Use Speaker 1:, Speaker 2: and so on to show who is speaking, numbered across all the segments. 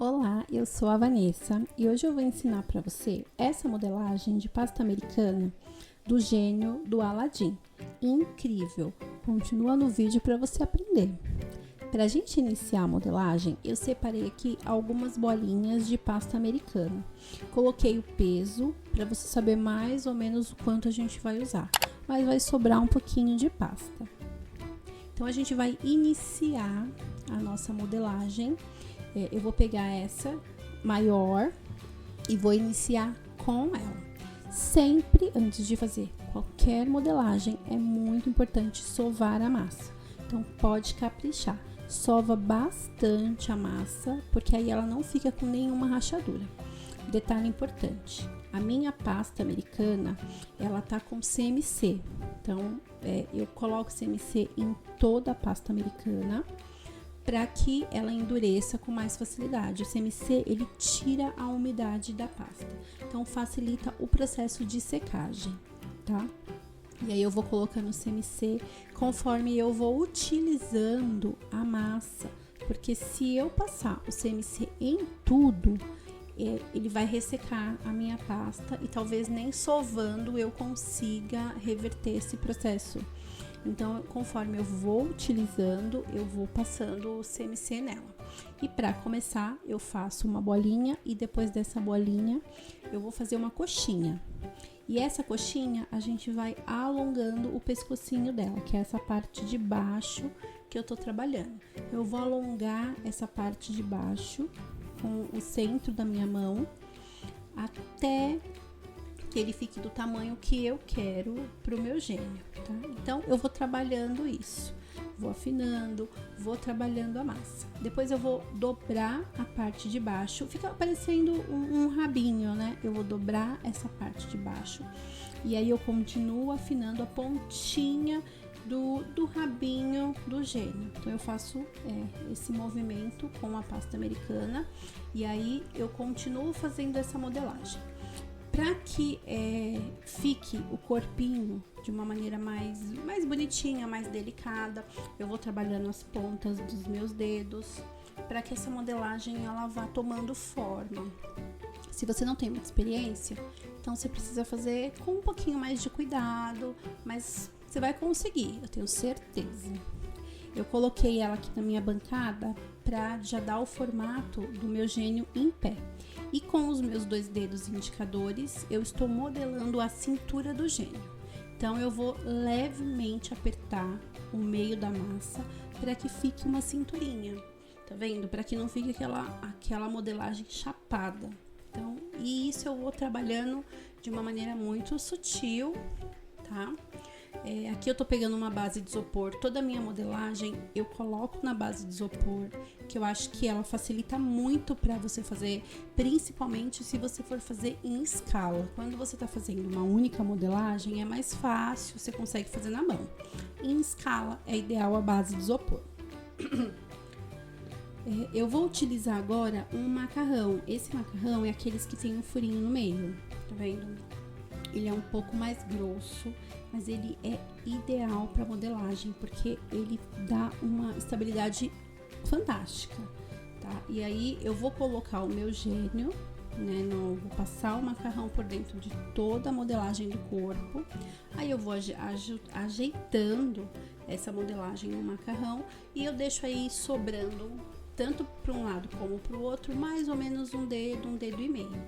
Speaker 1: Olá, eu sou a Vanessa e hoje eu vou ensinar para você essa modelagem de pasta americana do gênio do Aladim. Incrível! Continua no vídeo para você aprender. Para a gente iniciar a modelagem, eu separei aqui algumas bolinhas de pasta americana. Coloquei o peso para você saber mais ou menos o quanto a gente vai usar, mas vai sobrar um pouquinho de pasta. Então a gente vai iniciar a nossa modelagem. Eu vou pegar essa maior e vou iniciar com ela. Sempre antes de fazer qualquer modelagem, é muito importante sovar a massa. Então pode caprichar, sova bastante a massa, porque aí ela não fica com nenhuma rachadura. Detalhe importante, a minha pasta americana, ela tá com CMC. Então eu coloco CMC em toda a pasta americana, para que ela endureça com mais facilidade. O CMC, ele tira a umidade da pasta, então facilita o processo de secagem, tá? E aí eu vou colocando o CMC conforme eu vou utilizando a massa, porque se eu passar o CMC em tudo, ele vai ressecar a minha pasta e talvez nem sovando eu consiga reverter esse processo. Então, conforme eu vou utilizando, eu vou passando o CMC nela. E para começar, eu faço uma bolinha e depois dessa bolinha, eu vou fazer uma coxinha. E essa coxinha, a gente vai alongando o pescocinho dela, que é essa parte de baixo que eu tô trabalhando. Eu vou alongar essa parte de baixo com o centro da minha mão até que ele fique do tamanho que eu quero pro meu gênio, tá? Então, eu vou trabalhando isso, vou afinando, vou trabalhando a massa. Depois eu vou dobrar a parte de baixo, fica parecendo um rabinho, né? Eu vou dobrar essa parte de baixo e aí eu continuo afinando a pontinha do rabinho do gênio. Então, eu faço esse movimento com a pasta americana e aí eu continuo fazendo essa modelagem. Para que fique o corpinho de uma maneira mais bonitinha, mais delicada, eu vou trabalhando as pontas dos meus dedos para que essa modelagem ela vá tomando forma. Se você não tem muita experiência, então você precisa fazer com um pouquinho mais de cuidado, mas você vai conseguir, eu tenho certeza. Eu coloquei ela aqui na minha bancada para já dar o formato do meu gênio em pé. E com os meus 2 dedos indicadores, eu estou modelando a cintura do gênio. Então, eu vou levemente apertar o meio da massa para que fique uma cinturinha. Tá vendo? Para que não fique aquela modelagem chapada. Então, e isso eu vou trabalhando de uma maneira muito sutil, tá? Aqui eu tô pegando uma base de isopor, toda a minha modelagem eu coloco na base de isopor, que eu acho que ela facilita muito para você fazer, principalmente se você for fazer em escala. Quando você tá fazendo uma única modelagem é mais fácil, você consegue fazer na mão. Em escala é ideal a base de isopor. Eu vou utilizar agora um macarrão. Esse macarrão é aqueles que tem um furinho no meio, tá vendo? Ele é um pouco mais grosso, mas ele é ideal para modelagem, porque ele dá uma estabilidade fantástica, tá? E aí eu vou colocar o meu gênio, né? Vou passar o macarrão por dentro de toda a modelagem do corpo. Aí eu vou ajeitando essa modelagem no macarrão e eu deixo aí sobrando, tanto para um lado como para o outro, mais ou menos um dedo e meio.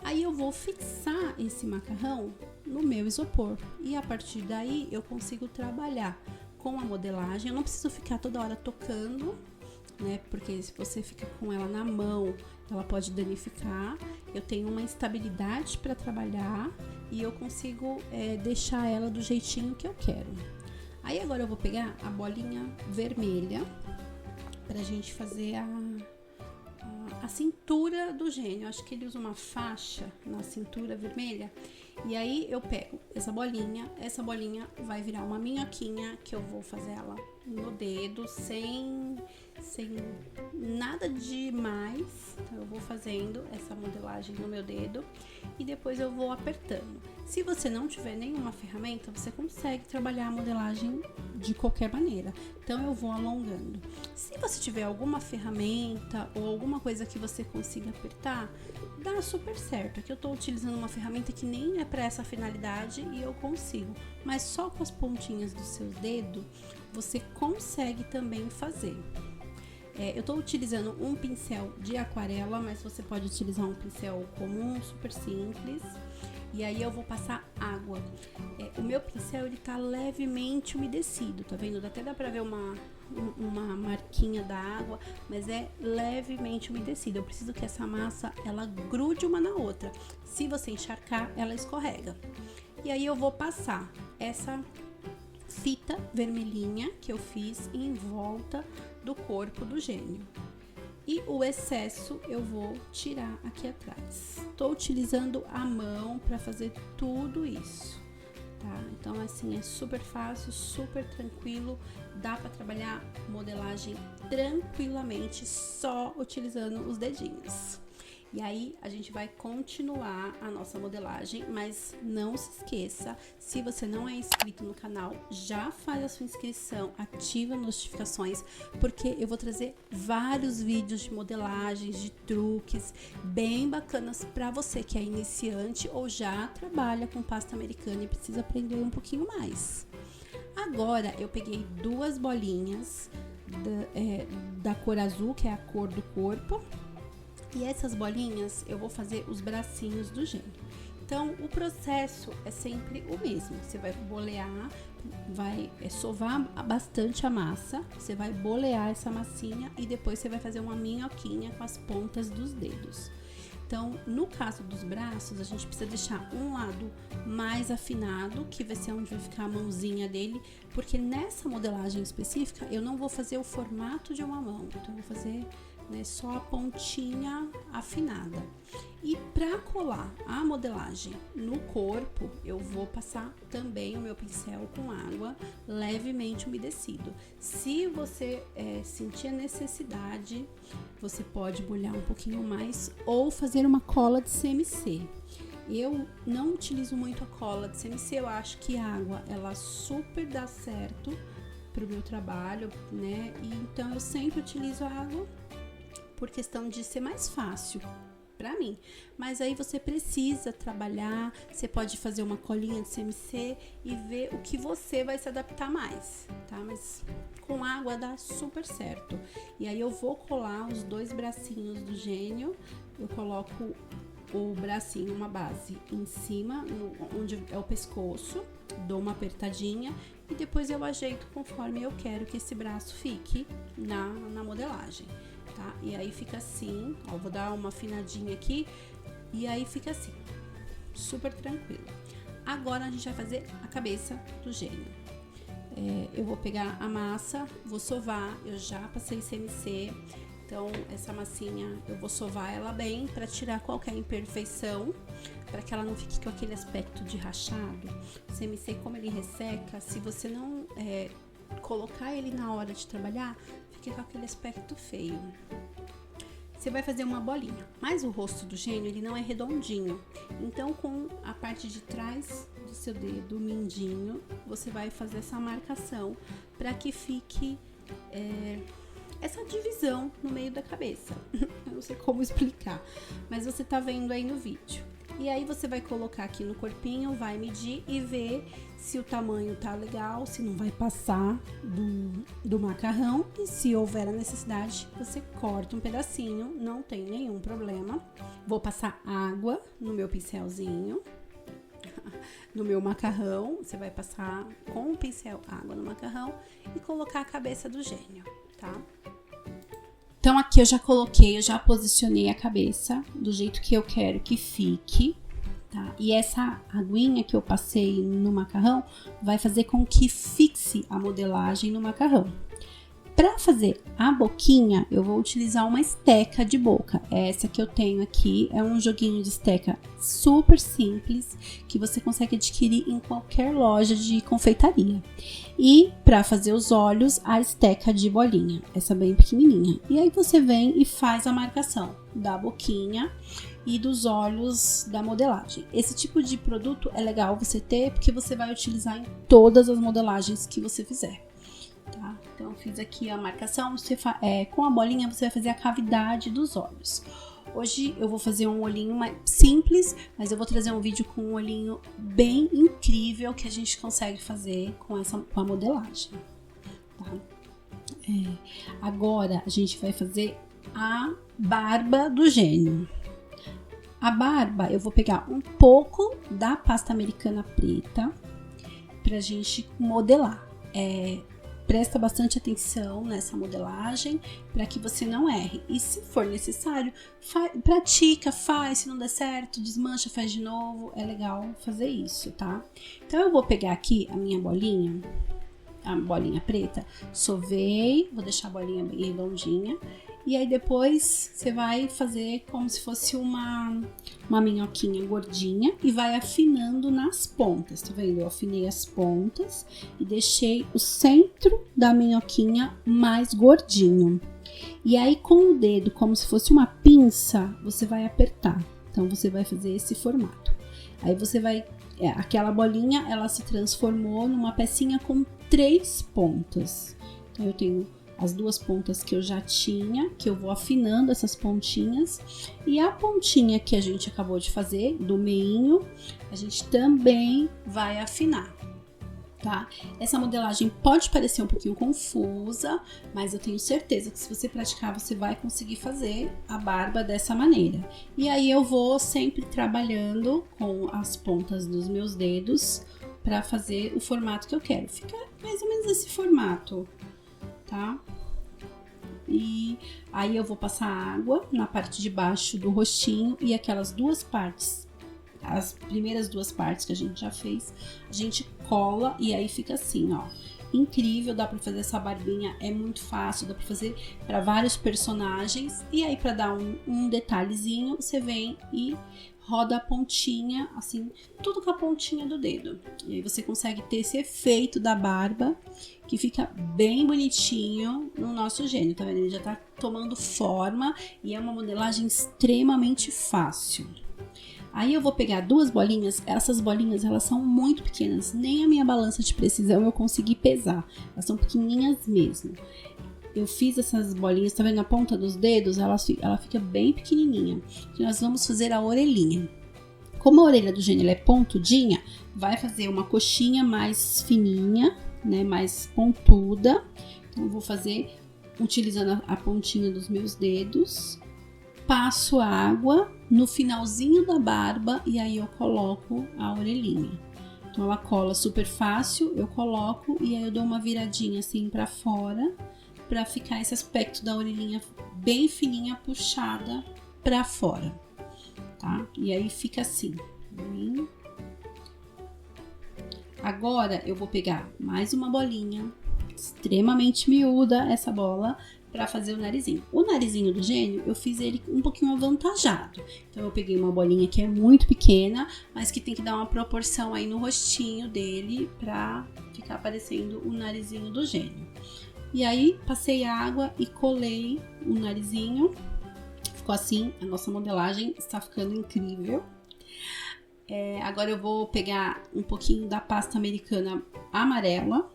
Speaker 1: Aí eu vou fixar esse macarrão no meu isopor e a partir daí eu consigo trabalhar com a modelagem. Eu não preciso ficar toda hora tocando, né? Porque se você fica com ela na mão, ela pode danificar. Eu tenho uma estabilidade para trabalhar e eu consigo deixar ela do jeitinho que eu quero. Aí agora eu vou pegar a bolinha vermelha pra gente fazer a cintura do gênio. Acho que ele usa uma faixa na cintura vermelha. E aí eu pego essa bolinha vai virar uma minhoquinha que eu vou fazer ela no dedo, sem sem nada demais. Então eu vou fazendo essa modelagem no meu dedo e depois eu vou apertando. Se você não tiver nenhuma ferramenta, você consegue trabalhar a modelagem de qualquer maneira. Então eu vou alongando. Se você tiver alguma ferramenta ou alguma coisa que você consiga apertar, dá super certo. Aqui eu tô utilizando uma ferramenta que nem é para essa finalidade e eu consigo. Mas só com as pontinhas do seu dedo, você consegue também fazer. Eu estou utilizando um pincel de aquarela, mas você pode utilizar um pincel comum, super simples. E aí eu vou passar água. O meu pincel, ele tá levemente umedecido, tá vendo? Até dá pra ver uma marquinha da água, mas é levemente umedecido. Eu preciso que essa massa, ela grude uma na outra. Se você encharcar, ela escorrega. E aí eu vou passar essa fita vermelhinha que eu fiz em volta do corpo do gênio. E o excesso eu vou tirar aqui atrás. Estou utilizando a mão para fazer tudo isso, tá? Então assim, é super fácil, super tranquilo. Dá para trabalhar modelagem tranquilamente só utilizando os dedinhos. E aí a gente vai continuar a nossa modelagem, mas não se esqueça, se você não é inscrito no canal, já faz a sua inscrição, ativa as notificações, porque eu vou trazer vários vídeos de modelagens, de truques bem bacanas para você que é iniciante ou já trabalha com pasta americana e precisa aprender um pouquinho mais. Agora eu peguei duas bolinhas da cor azul, que é a cor do corpo. E essas bolinhas eu vou fazer os bracinhos do gênio. Então o processo é sempre o mesmo. Você vai bolear, vai sovar bastante a massa, você vai bolear essa massinha e depois você vai fazer uma minhoquinha com as pontas dos dedos. Então, no caso dos braços, a gente precisa deixar um lado mais afinado, que vai ser onde vai ficar a mãozinha dele, porque nessa modelagem específica eu não vou fazer o formato de uma mão, então eu vou fazer só a pontinha afinada. E para colar a modelagem no corpo, eu vou passar também o meu pincel com água levemente umedecido. Se você sentir a necessidade, você pode molhar um pouquinho mais ou fazer uma cola de CMC. Eu não utilizo muito a cola de CMC, eu acho que a água ela super dá certo para o meu trabalho, né? E então eu sempre utilizo a água por questão de ser mais fácil para mim. Mas aí você precisa trabalhar, você pode fazer uma colinha de CMC e ver o que você vai se adaptar mais, tá? Mas com água dá super certo. E aí eu vou colar os dois bracinhos do gênio, eu coloco o bracinho, uma base em cima, onde é o pescoço, dou uma apertadinha e depois eu ajeito conforme eu quero que esse braço fique na modelagem. Tá? E aí fica assim, ó, vou dar uma afinadinha aqui e aí fica assim, super tranquilo. Agora a gente vai fazer a cabeça do gênio. Eu vou pegar a massa, vou sovar, eu já passei CMC, então essa massinha eu vou sovar ela bem para tirar qualquer imperfeição, para que ela não fique com aquele aspecto de rachado. O CMC, como ele resseca, se você não colocar ele na hora de trabalhar, fica com aquele aspecto feio. Você vai fazer uma bolinha, mas o rosto do gênio ele não é redondinho, então com a parte de trás do seu dedo mindinho você vai fazer essa marcação para que fique essa divisão no meio da cabeça. Eu não sei como explicar, mas você tá vendo aí no vídeo. E aí você vai colocar aqui no corpinho, vai medir e ver se o tamanho tá legal, se não vai passar do macarrão. E se houver a necessidade, você corta um pedacinho, não tem nenhum problema. Vou passar água no meu pincelzinho, no meu macarrão. Você vai passar com o pincel água no macarrão e colocar a cabeça do gênio, tá? Então aqui eu já posicionei a cabeça do jeito que eu quero que fique, tá? E essa aguinha que eu passei no macarrão vai fazer com que fixe a modelagem no macarrão. Para fazer a boquinha, eu vou utilizar uma esteca de boca. Essa que eu tenho aqui é um joguinho de esteca super simples que você consegue adquirir em qualquer loja de confeitaria. E para fazer os olhos, a esteca de bolinha, essa bem pequenininha. E aí você vem e faz a marcação da boquinha e dos olhos da modelagem. Esse tipo de produto é legal você ter porque você vai utilizar em todas as modelagens que você fizer. Tá? Então eu fiz aqui a marcação, com a bolinha você vai fazer a cavidade dos olhos. Hoje eu vou fazer um olhinho mais simples, mas eu vou trazer um vídeo com um olhinho bem incrível que a gente consegue fazer com a modelagem. Tá? Agora a gente vai fazer a barba do gênio. A barba eu vou pegar um pouco da pasta americana preta pra gente modelar. Presta bastante atenção nessa modelagem para que você não erre. E se for necessário, pratica, faz. Se não der certo, desmancha, faz de novo. É legal fazer isso, tá? Então eu vou pegar aqui a minha bolinha, a bolinha preta, sovei, vou deixar a bolinha bem redondinha. E aí depois você vai fazer como se fosse uma minhoquinha gordinha e vai afinando nas pontas, tá vendo? Eu afinei as pontas e deixei o centro da minhoquinha mais gordinho. E aí com o dedo, como se fosse uma pinça, você vai apertar. Então você vai fazer esse formato. Aí você vai... aquela bolinha, ela se transformou numa pecinha com 3 pontas. Então eu tenho as 2 pontas que eu já tinha, que eu vou afinando essas pontinhas. E a pontinha que a gente acabou de fazer, do meinho, a gente também vai afinar, tá? Essa modelagem pode parecer um pouquinho confusa, mas eu tenho certeza que se você praticar, você vai conseguir fazer a barba dessa maneira. E aí eu vou sempre trabalhando com as pontas dos meus dedos para fazer o formato que eu quero. Fica mais ou menos esse formato, tá? E aí eu vou passar água na parte de baixo do rostinho e aquelas 2 partes, as primeiras 2 partes que a gente já fez, a gente cola e aí fica assim, ó. Incrível, dá pra fazer essa barbinha, é muito fácil, dá pra fazer pra vários personagens. E aí pra dar um detalhezinho, você vem e roda a pontinha, assim, tudo com a pontinha do dedo. E aí você consegue ter esse efeito da barba, que fica bem bonitinho no nosso gênio, tá vendo? Ele já tá tomando forma e é uma modelagem extremamente fácil. Aí eu vou pegar 2 bolinhas, essas bolinhas elas são muito pequenas, nem a minha balança de precisão eu consegui pesar, elas são pequenininhas mesmo. Eu fiz essas bolinhas, tá vendo na ponta dos dedos? Ela fica bem pequenininha. E nós vamos fazer a orelhinha. Como a orelha do gênio é pontudinha, vai fazer uma coxinha mais fininha, né, mais pontuda. Então eu vou fazer utilizando a pontinha dos meus dedos. Passo a água no finalzinho da barba e aí eu coloco a orelhinha. Então ela cola super fácil, eu coloco e aí eu dou uma viradinha assim pra fora, pra ficar esse aspecto da orelhinha bem fininha, puxada pra fora, tá? E aí fica assim. Agora eu vou pegar mais uma bolinha, extremamente miúda essa bola, para fazer o narizinho. O narizinho do gênio, eu fiz ele um pouquinho avantajado. Então eu peguei uma bolinha que é muito pequena, mas que tem que dar uma proporção aí no rostinho dele para ficar parecendo o narizinho do gênio. E aí passei água e colei o narizinho. Ficou assim, a nossa modelagem está ficando incrível. Agora eu vou pegar um pouquinho da pasta americana amarela.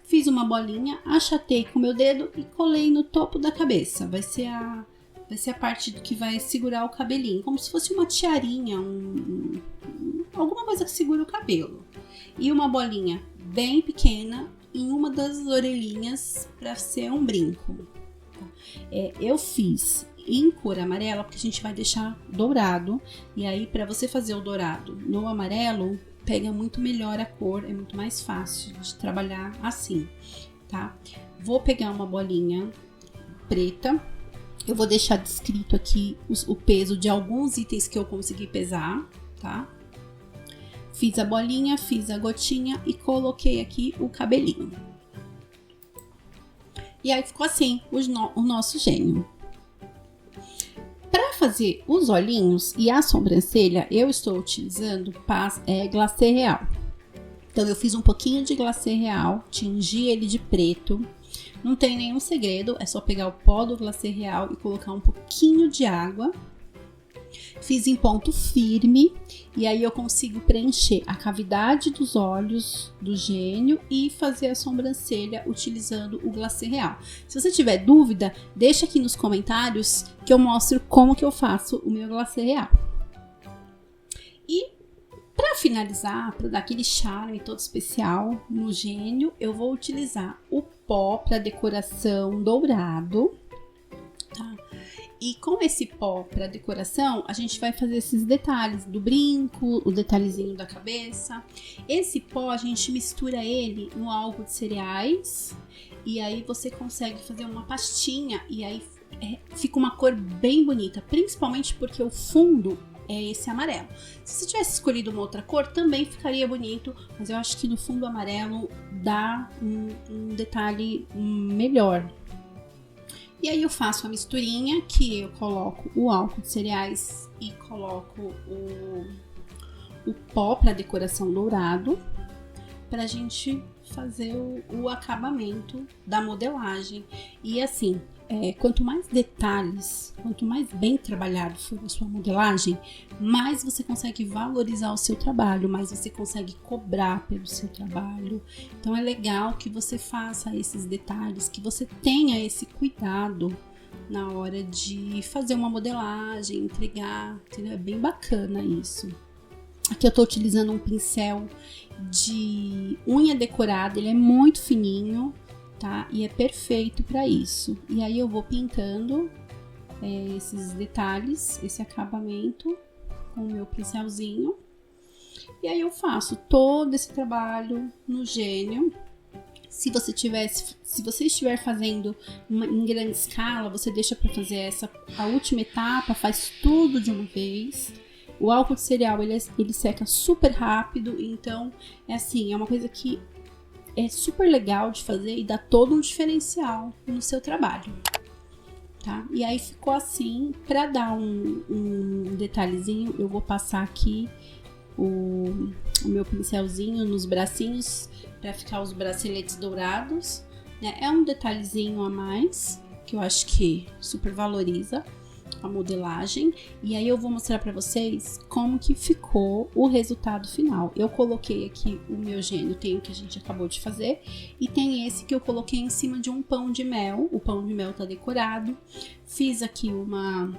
Speaker 1: Fiz uma bolinha, achatei com o meu dedo e colei no topo da cabeça. Vai ser a parte que vai segurar o cabelinho, como se fosse uma tiarinha, alguma coisa que segura o cabelo. E uma bolinha bem pequena em uma das orelhinhas para ser um brinco. Eu fiz em cor amarela porque a gente vai deixar dourado. E aí, para você fazer o dourado no amarelo, pega muito melhor a cor, é muito mais fácil de trabalhar assim, tá? Vou pegar uma bolinha preta, eu vou deixar descrito aqui o peso de alguns itens que eu consegui pesar, tá? Fiz a bolinha, fiz a gotinha e coloquei aqui o cabelinho. E aí ficou assim o nosso gênio. Para fazer os olhinhos e a sobrancelha, eu estou utilizando glacê real. Então eu fiz um pouquinho de glacê real, tingi ele de preto. Não tem nenhum segredo, é só pegar o pó do glacê real e colocar um pouquinho de água. Fiz em ponto firme e aí eu consigo preencher a cavidade dos olhos do gênio e fazer a sobrancelha utilizando o glacê real. Se você tiver dúvida, deixa aqui nos comentários que eu mostro como que eu faço o meu glacê real. E para finalizar, para dar aquele charme todo especial no gênio, eu vou utilizar o pó para decoração dourado, tá? E com esse pó para decoração, a gente vai fazer esses detalhes do brinco, o detalhezinho da cabeça. Esse pó, a gente mistura ele no álcool de cereais e aí você consegue fazer uma pastinha e aí fica uma cor bem bonita, principalmente porque o fundo é esse amarelo. Se você tivesse escolhido uma outra cor, também ficaria bonito, mas eu acho que no fundo amarelo dá um detalhe melhor. E aí eu faço a misturinha, que eu coloco o álcool de cereais e coloco o pó para decoração dourado, pra gente fazer o acabamento da modelagem. E assim, quanto mais detalhes, quanto mais bem trabalhado for a sua modelagem, mais você consegue valorizar o seu trabalho, mais você consegue cobrar pelo seu trabalho. Então é legal que você faça esses detalhes, que você tenha esse cuidado na hora de fazer uma modelagem, entregar, entendeu? É bem bacana isso. Aqui eu tô utilizando um pincel de unha decorada, ele é muito fininho, tá? E é perfeito para isso. E aí eu vou pintando esses detalhes, esse acabamento com o meu pincelzinho. E aí eu faço todo esse trabalho no gênio. Se você estiver fazendo em grande escala, você deixa para fazer a última etapa, faz tudo de uma vez. O álcool de cereal, ele seca super rápido, então é uma coisa que é super legal de fazer e dá todo um diferencial no seu trabalho, tá? E aí ficou assim, para dar um detalhezinho, eu vou passar aqui o meu pincelzinho nos bracinhos para ficar os braceletes dourados, né? É um detalhezinho a mais que eu acho que super valoriza a modelagem. E aí eu vou mostrar para vocês como que ficou o resultado final. Eu coloquei aqui o meu gênio, tem o que a gente acabou de fazer e tem esse que eu coloquei em cima de um pão de mel. O pão de mel tá decorado. Fiz aqui uma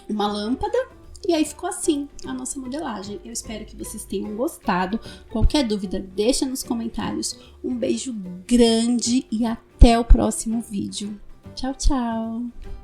Speaker 1: lâmpada e aí ficou assim a nossa modelagem. Eu espero que vocês tenham gostado. Qualquer dúvida, deixa nos comentários. Um beijo grande e até o próximo vídeo. Tchau, tchau!